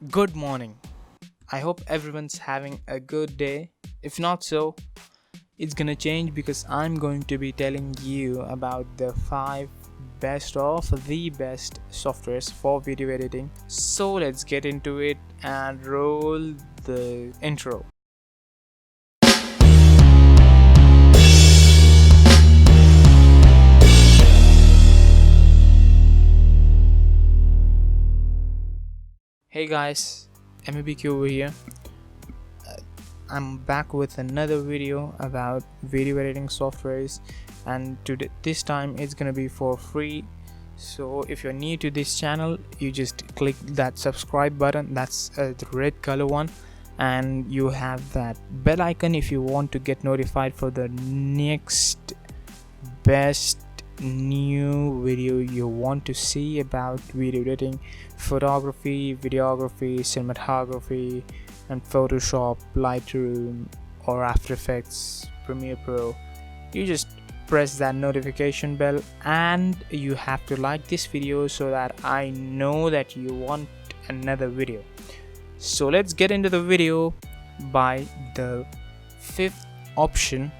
Good morning. I hope everyone's having a good day. If not so, it's gonna change because I'm going to be telling you about the 5 best of the best softwares for video editing. So let's get into it and roll the intro. Hey guys, MEBQ over here. I'm back with another video about video editing softwares, and this time it's gonna be for free. So if you're new to this channel, you just click that subscribe button, that's the red color one, and you have that bell icon if you want to get notified for the next best new video you want to see about video editing, photography, videography, cinematography, and Photoshop, Lightroom, or After Effects, Premiere Pro. You just press that notification bell, and you have to like this video so that I know that you want another video. So let's get into the video by the fifth option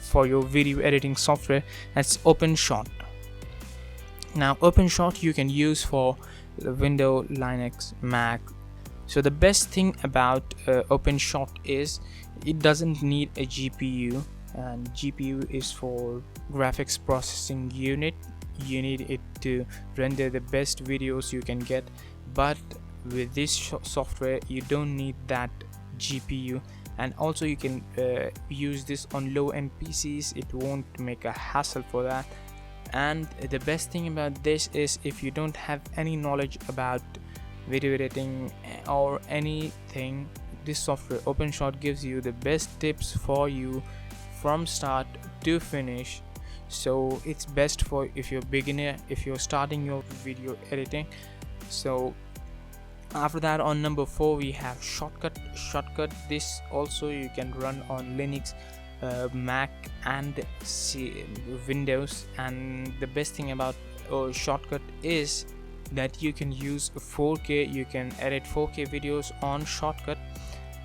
for your video editing software. That's Openshot. Now Openshot you can use for the Windows, Linux, Mac. So the best thing about Openshot is it doesn't need a GPU, and GPU is for graphics processing unit. You need it to render the best videos you can get, but with this software you don't need that GPU. And also you can use this on low-end PCs. It won't make a hassle for that. And the best thing about this is if you don't have any knowledge about video editing or anything, this software Openshot gives you the best tips for you from start to finish. So it's best for if you're beginner, if you're starting your video editing. So after that, on number 4 we have Shotcut. This also you can run on Linux, Mac, and Windows. And the best thing about Shotcut is that you can use 4K. You can edit 4K videos on Shotcut.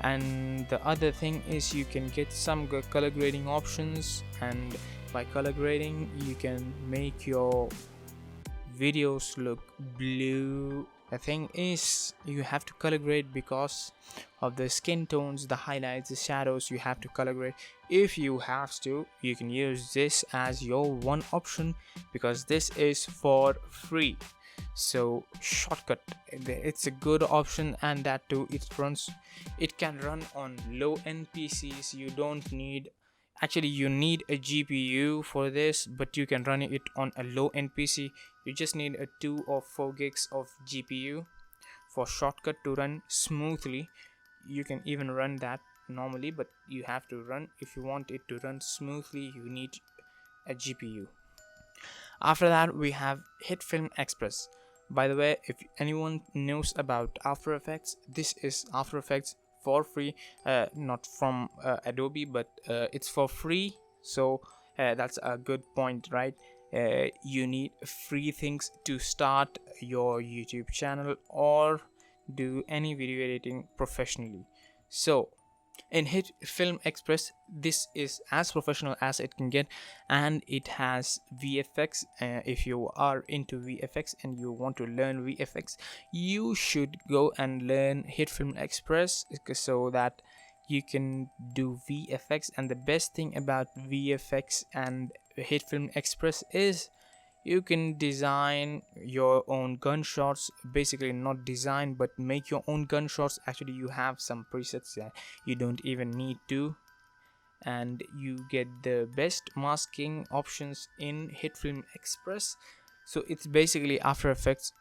And the other thing is you can get some color grading options, and by color grading you can make your videos look blue. The thing is you have to color grade because of the skin tones, the highlights, the shadows. You have to color grade. If you have to, you can use this as your one option because this is for free. So Shotcut, it's a good option, and that too it can run on low-end PCs. You don't need, actually you need a GPU for this, but you can run it on a low-end PC. You just need a 2 or 4 gigs of GPU for Shotcut to run smoothly. You can even run that normally, but you have to run, if you want it to run smoothly, you need a GPU. After that we have HitFilm Express. By the way, if anyone knows about After Effects, this is After Effects for free, not from Adobe, but it's for free. So that's a good point, right? You need free things to start your YouTube channel or do any video editing professionally. So in HitFilm Express, this is as professional as it can get, and it has VFX. If you are into VFX and you want to learn VFX, you should go and learn HitFilm Express so that you can do VFX. And the best thing about VFX and HitFilm Express is you can design your own gunshots. Basically not design, but make your own gunshots. Actually you have some presets that you don't even need to, and you get the best masking options in HitFilm Express. So it's basically After Effects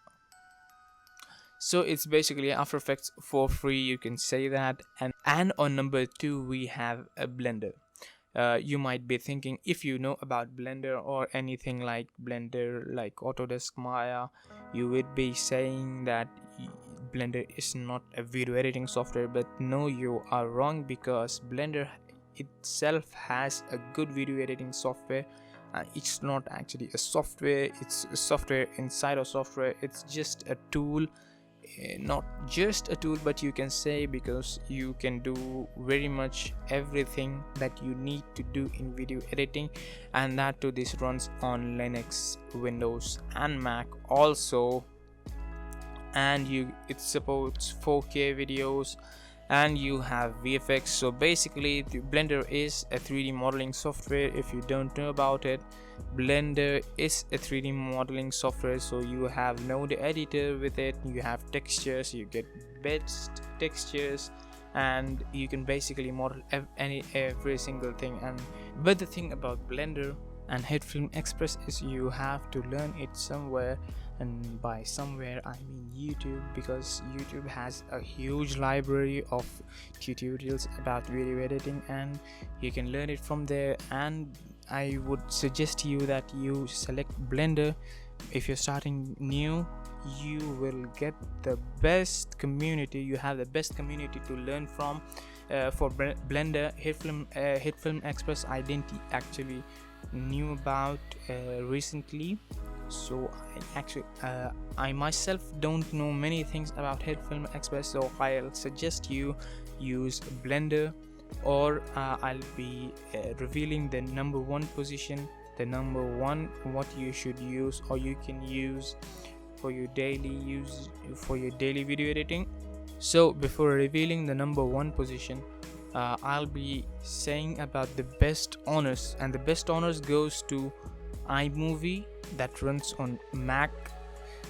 for free, you can say that. And on number 2 we have a Blender. You might be thinking, if you know about Blender or anything like Blender, like Autodesk Maya, you would be saying that Blender is not a video editing software. But no, you are wrong, because Blender itself has a good video editing software. It's not actually a software, it's a software inside a software. It's just a tool not just a tool, but you can say, because you can do very much everything that you need to do in video editing, and that too this runs on Linux, Windows and Mac also. And it supports 4K videos, and you have VFX. So basically Blender is a 3D modeling software. If you don't know about it, Blender is a 3D modeling software. So you have node editor with it, you have textures, you get best textures, and you can basically model every single thing. But the thing about Blender and HitFilm Express is you have to learn it somewhere, and by somewhere I mean YouTube, because YouTube has a huge library of tutorials about video editing and you can learn it from there. And I would suggest you that you select Blender. If you're starting new, you will get the best community, you have the best community to learn from. For Blender, HitFilm Express I didn't actually knew about recently, so I myself don't know many things about HitFilm Express, so I'll suggest you use Blender, or I'll be revealing the number one position, the number one what you should use or you can use for your daily video editing. So before revealing the number one position, I'll be saying about the best honors, and the best honors goes to iMovie that runs on Mac,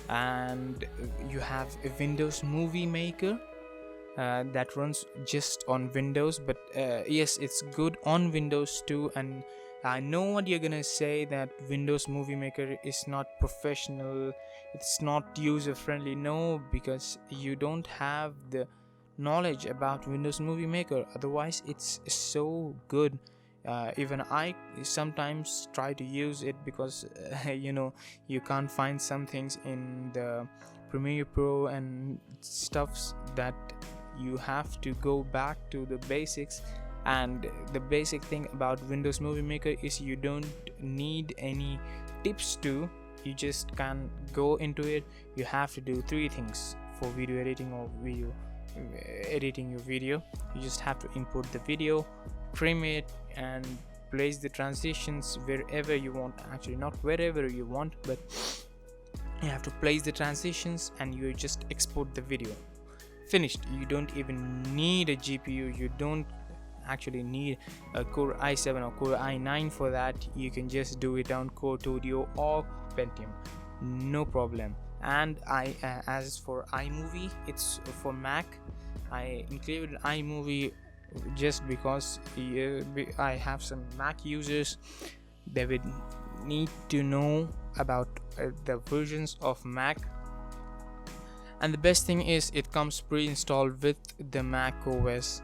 and you have a Windows Movie Maker that runs just on Windows, but yes, it's good on Windows too. And I know what you're gonna say, that Windows Movie Maker is not professional, it's not user friendly. No, because you don't have the knowledge about Windows Movie Maker, otherwise it's so good. Even I sometimes try to use it, because you can't find some things in the Premiere Pro and stuffs, that you have to go back to the basics. And the basic thing about Windows Movie Maker is you don't need any tips to, you just can go into it. You have to do three things for video editing or video editing your video. You just have to import the video, trim it, and place the transitions wherever you want. Actually, not wherever you want, but you have to place the transitions, and you just export the video. Finished. You don't even need a GPU, you don't actually need a Core i7 or Core i9 for that. You can just do it on Core Studio or Pentium, no problem. And as for iMovie, it's for Mac. I included iMovie just because I have some Mac users. They would need to know about the versions of Mac. And the best thing is it comes pre-installed with the Mac OS.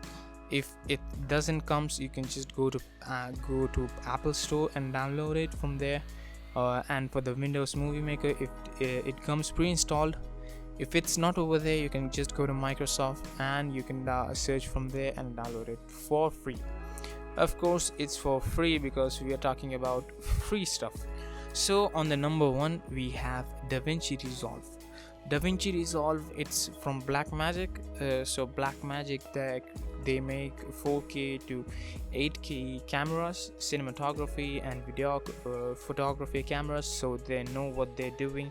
If it doesn't comes, you can just go to Apple Store and download it from there. And for the Windows Movie Maker, if it comes pre-installed. If it's not over there, you can just go to Microsoft and you can search from there and download it for free. Of course, it's for free because we are talking about free stuff. So on the number one, we have DaVinci Resolve. DaVinci Resolve, it's from Blackmagic. So Blackmagic, they make 4K to 8K cameras, cinematography and video photography cameras, so they know what they're doing.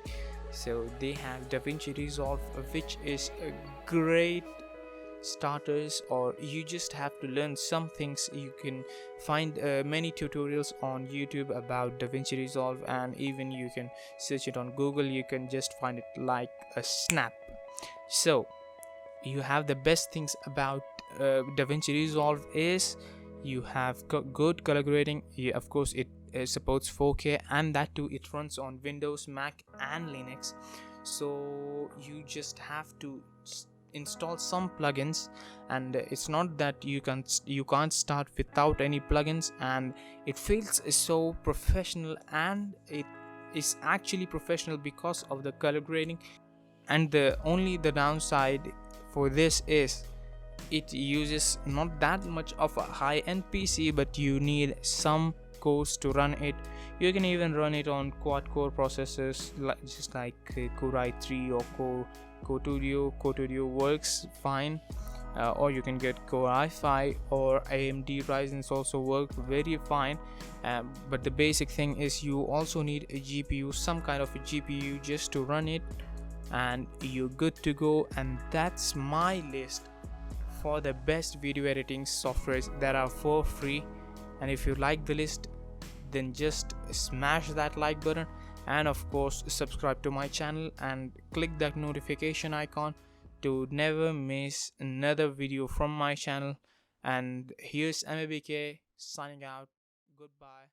So they have DaVinci Resolve, which is a great starters, or you just have to learn some things. You can find many tutorials on YouTube about DaVinci Resolve, and even you can search it on Google. You can just find it like a snap. So you have the best things about DaVinci Resolve is you have good color grading. Of course, it supports 4K, and that too it runs on Windows, Mac and Linux. So you just have to install some plugins, and it's not that you can't start without any plugins, and it feels so professional, and it is actually professional because of the color grading. And the downside for this is it uses not that much of a high-end PC, but you need some cores to run it. You can even run it on quad-core processors just like Core i3 or Core Cotudio works fine, or you can get Core i5 or AMD Ryzen's also work very fine. But the basic thing is you also need a GPU, some kind of a GPU just to run it, and you're good to go. And that's my list for the best video editing softwares that are for free. And if you like the list, then just smash that like button, and of course subscribe to my channel and click that notification icon to never miss another video from my channel. And here's MABK signing out. Goodbye.